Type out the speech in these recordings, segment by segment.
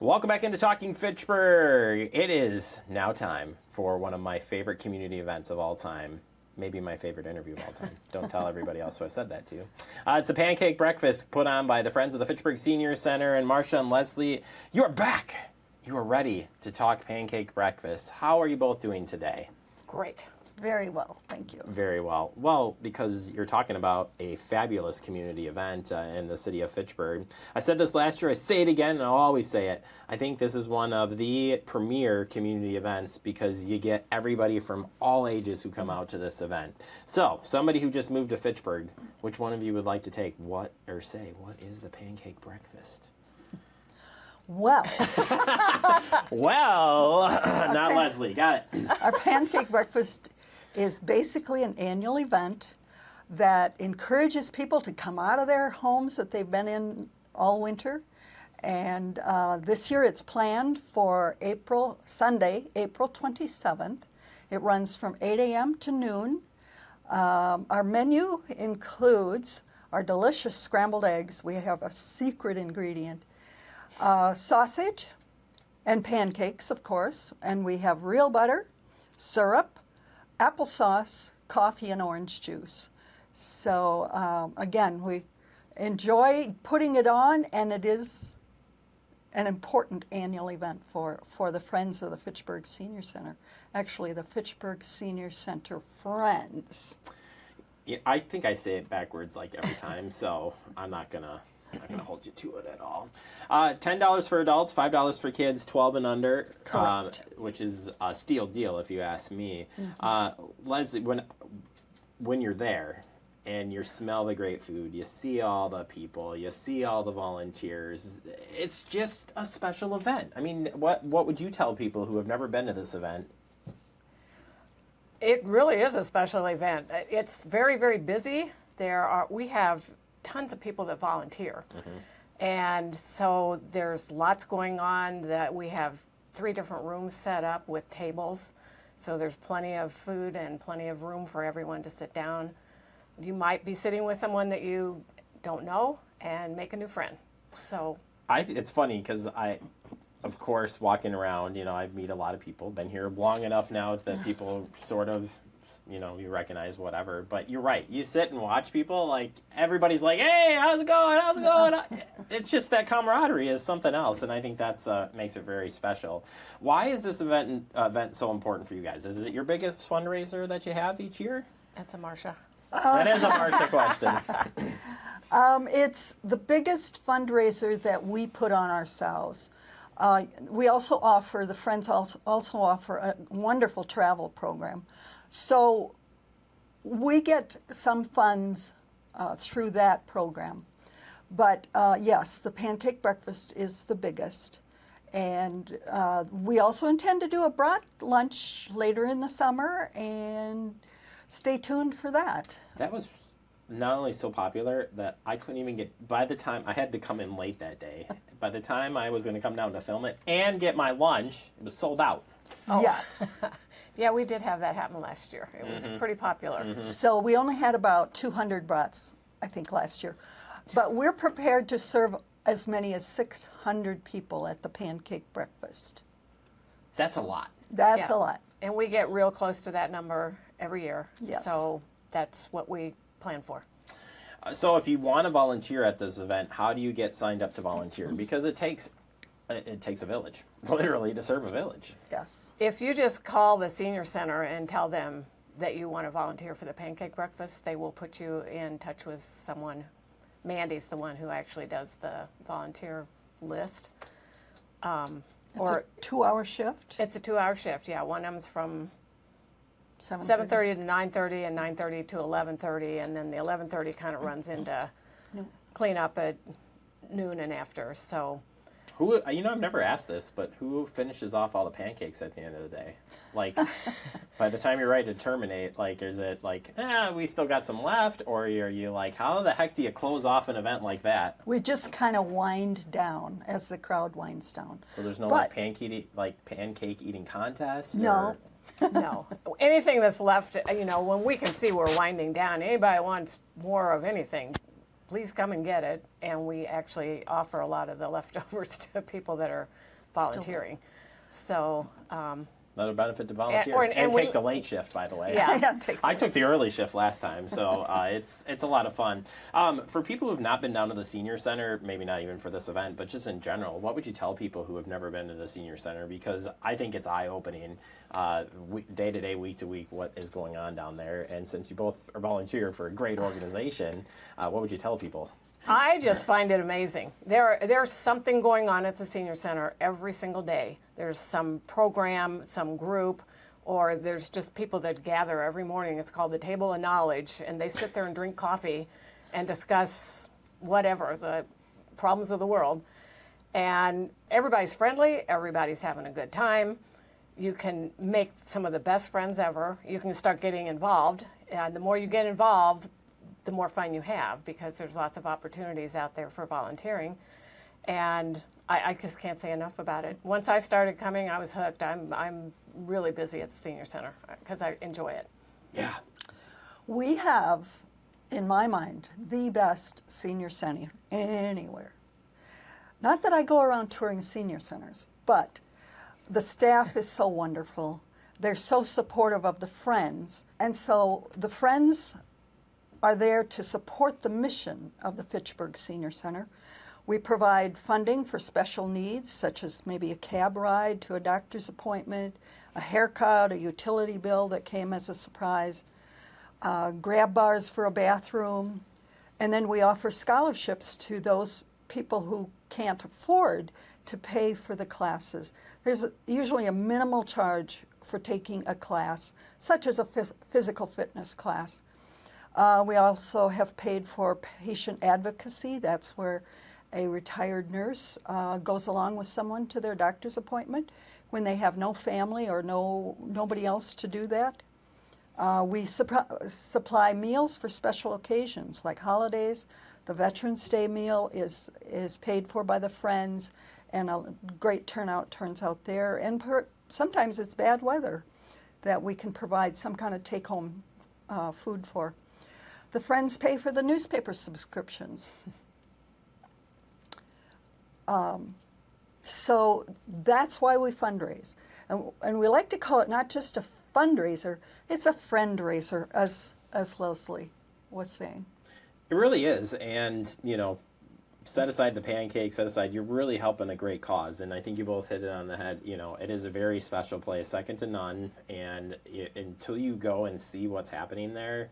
Welcome back into Talking Fitchburg. It is now time for one of my favorite community events of all time. Maybe my favorite interview of all time. Don't tell everybody else who I said that to. It's the Pancake Breakfast put on by the Friends of the Fitchburg Senior Center. And Marcia and Leslie, you are back. You are ready to talk Pancake Breakfast. How are you both doing today? Great. Very well, thank you. Very well. Well, because you're talking about a fabulous community event in the city of Fitchburg. I said this last year, I say it again, and I'll always say it. I think this is one of the premier community events because you get everybody from all ages who come out to this event. So, somebody who just moved to Fitchburg, which one of you would like to take what is the Pancake Breakfast? Well, not Leslie, got it. our Pancake Breakfast is basically an annual event that encourages people to come out of their homes that they've been in all winter. And this year it's planned for Sunday, April 27th. It runs from 8 a.m. to noon. Our menu includes our delicious scrambled eggs. We have a secret ingredient. Sausage and pancakes, of course, and we have real butter, syrup, applesauce, coffee, and orange juice. So again, we enjoy putting it on, and it is an important annual event for the Friends of the Fitchburg Senior Center. Actually, the Fitchburg Senior Center Friends. Yeah, I think I say it backwards like every time, so I'm not gonna hold you to it at all. $10 for adults, $5 for kids, 12 and under. Correct. Which is a steal deal if you ask me. Leslie, when you're there and you smell the great food, you see all the people, you see all the volunteers, it's just a special event. I mean, what would you tell people who have never been to this event? It really is a special event. It's very, very busy. We have tons of people that volunteer. And so there's lots going on. That we have 3 different rooms set up with tables. So there's plenty of food and plenty of room for everyone to sit down. You might be sitting with someone that you don't know and make a new friend. So it's funny because of course, walking around, I meet a lot of people. Been here long enough now that people sort of, you recognize whatever. But you're right. You sit and watch people, like, everybody's like, hey, how's it going? How's it going? It's just that camaraderie is something else, and I think that's makes it very special. Why is this event so important for you guys? Is it your biggest fundraiser that you have each year? that's a Marcia. That is a Marcia question. It's the biggest fundraiser that we put on ourselves. We also offer, the Friends also offer a wonderful travel program. So we get some funds through that program. But yes, the Pancake Breakfast is the biggest. And we also intend to do a brat lunch later in the summer, and stay tuned for that. That was not only so popular that I couldn't even get, by the time, I had to come in late that day. By the time I was going to come down to film it and get my lunch, it was sold out. Oh. Yes. Yeah, we did have that happen last year. It was pretty popular. So we only had about 200 brats, I think, last year. But we're prepared to serve as many as 600 people at the Pancake Breakfast. That's a lot. That's Yeah. a lot. And we get real close to that number every year. Yes. So that's what we plan for. So if you want to volunteer at this event, how do you get signed up to volunteer? Because it takes a village, literally, to serve a village. Yes. If you just call the senior center and tell them that you want to volunteer for the Pancake Breakfast, they will put you in touch with someone. Mandy's the one who actually does the volunteer list. It's a 2-hour shift. It's a 2-hour shift, yeah. One of them's from 7:30 7:30 to 9:30 and 9:30 to 11:30, and then the 11:30 kind of runs into cleanup at noon and after. So Who, I've never asked this, but who finishes off all the pancakes at the end of the day? Like, by the time you're ready to terminate, like, is it like, we still got some left? Or are you like, how the heck do you close off an event like that? We just kind of wind down as the crowd winds down. So there's no But- pancake eating contest? No. no, anything that's left, when we can see we're winding down, anybody wants more of anything, please come and get it. And we actually offer a lot of the leftovers to people that are volunteering. So, Another benefit to volunteer. or- And, and we- take the late shift, by the way. Yeah. Yeah, I took the early shift last time, so it's a lot of fun. For people who have not been down to the Senior Center, maybe not even for this event, but just in general, what would you tell people who have never been to the Senior Center? Because I think it's eye-opening, day to day, week to week, what is going on down there. And since you both are volunteer for a great organization, what would you tell people? I just find it amazing. There's something going on at the Senior Center every single day. There's some program, some group, or there's just people that gather every morning. It's called the Table of Knowledge, and they sit there and drink coffee and discuss whatever, the problems of the world. And everybody's friendly, everybody's having a good time. You can make some of the best friends ever. You can start getting involved, and the more you get involved, the more fun you have, because there's lots of opportunities out there for volunteering. And I just can't say enough about it. Once I started coming, I was hooked. I'm really busy at the Senior Center because I enjoy it. Yeah. We have, in my mind, the best senior center anywhere. Not that I go around touring senior centers, but the staff is so wonderful. They're so supportive of the Friends. And so the Friends are there to support the mission of the Fitchburg Senior Center. We provide funding for special needs, such as maybe a cab ride to a doctor's appointment, a haircut, a utility bill that came as a surprise, grab bars for a bathroom, and then we offer scholarships to those people who can't afford to pay for the classes. There's usually a minimal charge for taking a class, such as a physical fitness class. We also have paid for patient advocacy. That's where a retired nurse goes along with someone to their doctor's appointment when they have no family or nobody else to do that. We supply meals for special occasions like holidays. The Veterans Day meal is paid for by the Friends, and a great turnout turns out there. And sometimes it's bad weather that we can provide some kind of take-home food for. The Friends pay for the newspaper subscriptions. So that's why we fundraise. And we like to call it not just a fundraiser, it's a friend raiser, as Leslie was saying. It really is. And, set aside the pancakes, set aside, you're really helping a great cause. And I think you both hit it on the head. It is a very special place, second to none. And until you go and see what's happening there,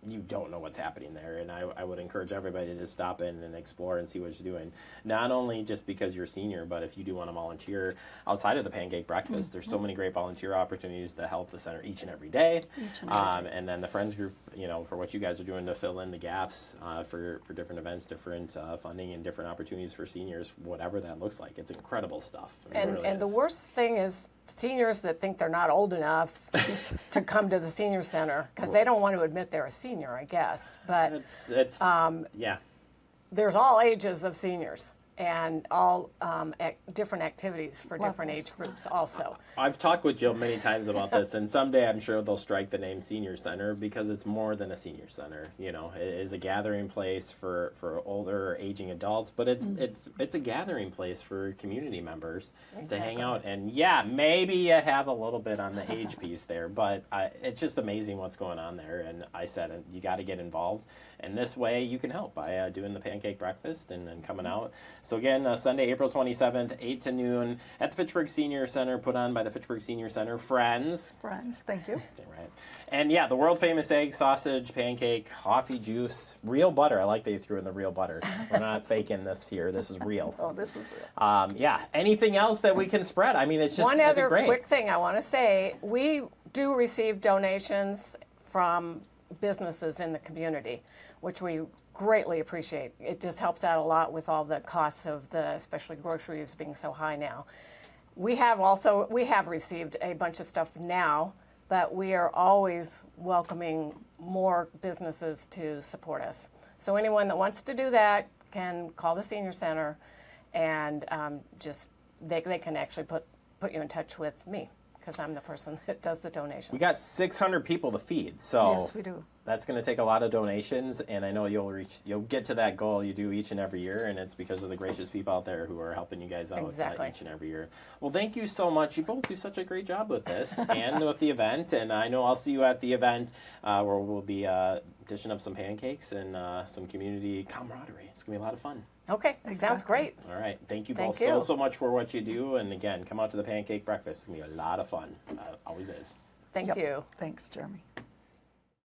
you don't know what's happening there. And I would encourage everybody to stop in and explore and see what you're doing. Not only just because you're a senior, but if you do want to volunteer outside of the pancake breakfast, there's so many great volunteer opportunities to help the center each and every day. And then the Friends group, for what you guys are doing to fill in the gaps for different events, different funding, and different opportunities for seniors, whatever that looks like. It's incredible stuff. And the worst thing is seniors that think they're not old enough to come to the Senior Center because they don't want to admit they're a senior, I guess. But it's yeah. There's all ages of seniors and all different activities for different age groups also. I've talked with Jill many times about this, and someday I'm sure they'll strike the name Senior Center because it's more than a senior center. It is a gathering place for older or aging adults, but it's a gathering place for community members to hang out. And yeah, maybe you have a little bit on the age piece there, but it's just amazing what's going on there. And I said, you got to get involved. And this way you can help by doing the pancake breakfast and coming out. So again, Sunday, April 27th, 8 to noon at the Fitchburg Senior Center, put on by the Fitchburg Senior Center Friends. Friends, thank you. Okay, right. And yeah, the world famous egg, sausage, pancake, coffee, juice, real butter. I like that you threw in the real butter. We're not faking this here. This is real. Oh, this is real. Yeah. Anything else that we can spread? I mean, it's just one other great. quick thing I want to say. We do receive donations from businesses in the community, which we greatly appreciate. It just helps out a lot with all the costs of especially groceries being so high now. We have received a bunch of stuff now, but we are always welcoming more businesses to support us. So anyone that wants to do that can call the Senior Center, and they can actually put you in touch with me, because I'm the person that does the donation. We got 600 people to feed, so Yes, we do. that's going to take a lot of donations, and I know you'll get to that goal you do each and every year, and it's because of the gracious people out there who are helping you guys out Exactly. each and every year. Well, thank you so much. You both do such a great job with this and with the event, and I know I'll see you at the event where we'll be dishing up some pancakes and some community camaraderie. It's going to be a lot of fun. Okay, sounds Exactly. great. All right. Thank you Thank both you. so much for what you do, and again, come out to the Pancake Breakfast. It's going to be a lot of fun. Always is. Thank Yep. you. Thanks, Jeremy.